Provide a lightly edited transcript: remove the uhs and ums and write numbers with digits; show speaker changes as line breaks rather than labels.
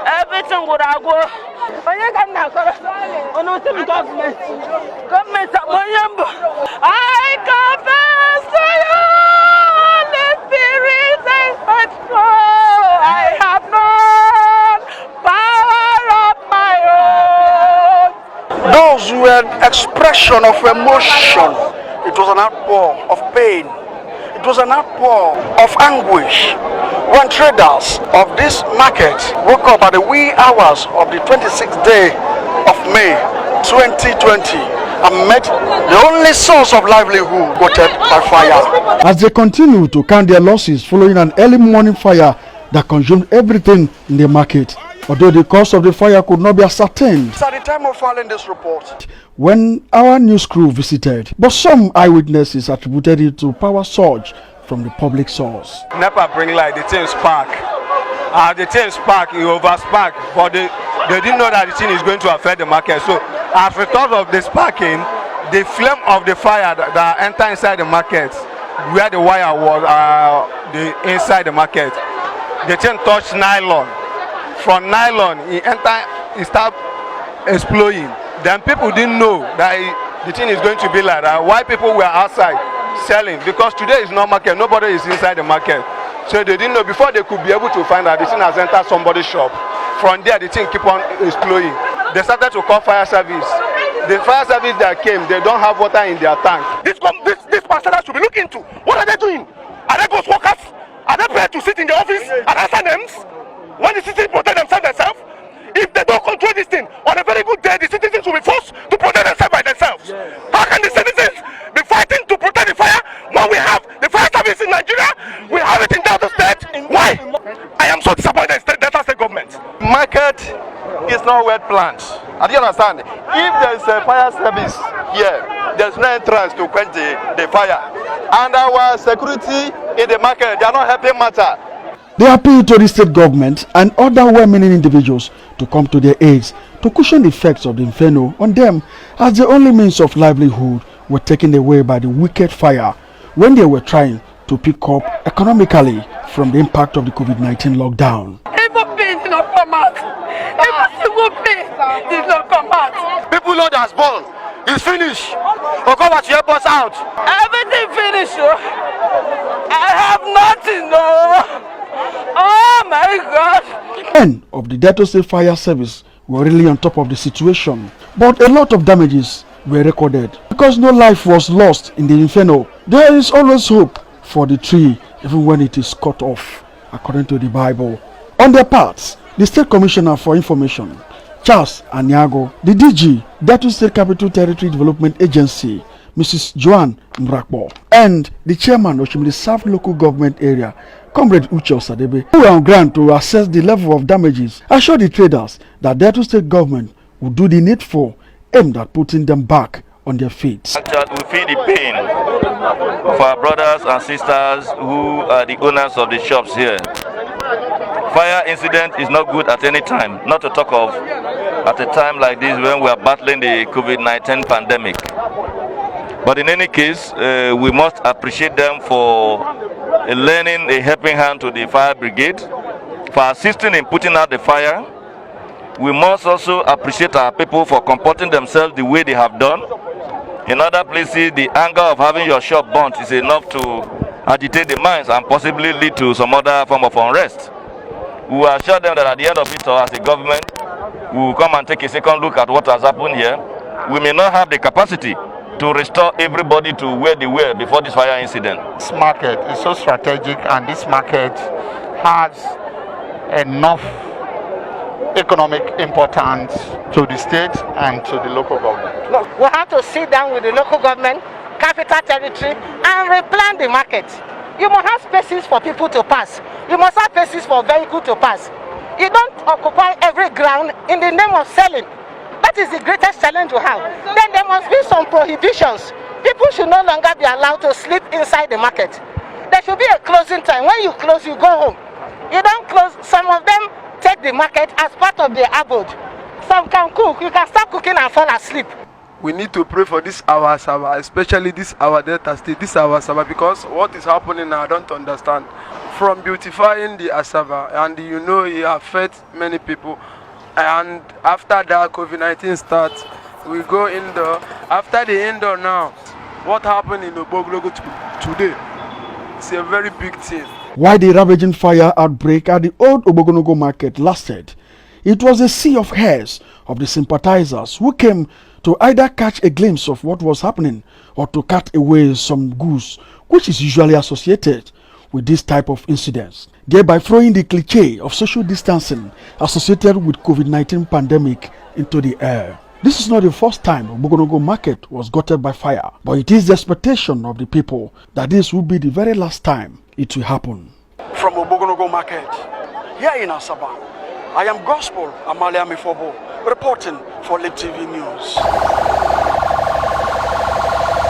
Everything would have go. Government, I confess to you, the Spirit is control. I have no power of my own.
Those were an expression of emotion. It was an outpour of pain. It was an outpour of anguish when traders of this market woke up at the wee hours of the 26th day of May 2020 and met the only source of livelihood gotten by fire.
As they continue to count their losses following an early morning fire that consumed everything in the market, although the cause of the fire could not be ascertained
It's at the time of filing this report
when our news crew visited, but some eyewitnesses attributed it to power surge from the public source.
NEPA bring light, the thing spark. The thing spark, it overspark, but they didn't know that the thing is going to affect the market. So as a result of the sparking, the flame of the fire that enter inside the market, where the wire was inside the market, the thing touched nylon. From nylon, it start exploding. Then people didn't know that the thing is going to be like that. Why people were outside selling? Because today is not market, nobody is inside the market. So they didn't know before they could be able to find out the thing has entered somebody's shop. From there, the thing keep on exploding. They started to call fire service. The fire service that came, they don't have water in their tank.
This pastor should be looking into. What are they doing? Are they ghost workers? Are they paid to sit in the office and answer names? When the citizens protect themselves? If they don't control this thing, on a very good day, the citizens will be forced to protect themselves by themselves. How can the citizens be fighting to protect the fire when we have the fire service in Nigeria? We have it in Delta State. Why? I am so disappointed in Delta State government.
Market is not well planned. Do you understand? If there is a fire service here, there's no entrance to quench the fire. And our security in the market, they are not helping matter.
They appeal to the state government and other well-meaning individuals to come to their aids to cushion the effects of the inferno on them, as the only means of livelihood were taken away by the wicked fire when they were trying to pick up economically from the impact of the COVID-19 lockdown.
Even pain did not come out. Even single pain did not come out.
People know that's born. It's finished. Oh, come to help us out.
Everything finished. I have nothing, no. Oh my God!
Men of the Delta State Fire Service were really on top of the situation, but a lot of damages were recorded. Because no life was lost in the inferno, there is always hope for the tree even when it is cut off, according to the Bible. On their parts, the State Commissioner for Information, Charles Anyago, the DG, Delta State Capital Territory Development Agency, Mrs. Joan Mrakbo, and the chairman of the South Local Government Area, Comrade Uche Osadebe, who were on ground to assess the level of damages, assured the traders that Delta State government would do the needful, aimed at putting them back on their feet.
We feel the pain of our brothers and sisters who are the owners of the shops here. Fire incident is not good at any time, not to talk of at a time like this when we are battling the COVID-19 pandemic. But in any case, we must appreciate them for lending a helping hand to the fire brigade, for assisting in putting out the fire. We must also appreciate our people for comporting themselves the way they have done. In other places, the anger of having your shop burnt is enough to agitate the minds and possibly lead to some other form of unrest. We will assure them that at the end of it all, as a government, we will come and take a second look at what has happened here. We may not have the capacity to restore everybody to where they were before this fire incident.
This market is so strategic, and this market has enough economic importance to the state and to the local government.
Look, we have to sit down with the local government, capital territory, and replan the market. You must have spaces for people to pass. You must have spaces for vehicles to pass. You don't occupy every ground in the name of selling. That is the greatest challenge we have. Then there must be some prohibitions. People should no longer be allowed to sleep inside the market. There should be a closing time. When you close, you go home. You don't close. Some of them take the market as part of their abode. Some can cook. You can start cooking and fall asleep.
We need to pray for this our Sabah, especially this our Delta State, this our Sabah, because what is happening now I don't understand.
from beautifying the Asaba, and you know it affects many people. And after that COVID-19 starts, we go indoor. After the indoor now, what happened in Ogbogonogo today? It's a very big thing.
Why the ravaging fire outbreak at the old Ogbogonogo market lasted, it was a sea of hairs of the sympathizers who came to either catch a glimpse of what was happening or to cut away some goose, which is usually associated with this type of incidents, thereby throwing the cliché of social distancing associated with COVID-19 pandemic into the air. This is not the first time Ogbogonogo market was gutted by fire, but it is the expectation of the people that this will be the very last time it will happen. From Ogbogonogo market, here in Asaba, I am Gospel Amalia Mifobo, reporting for Lip TV News.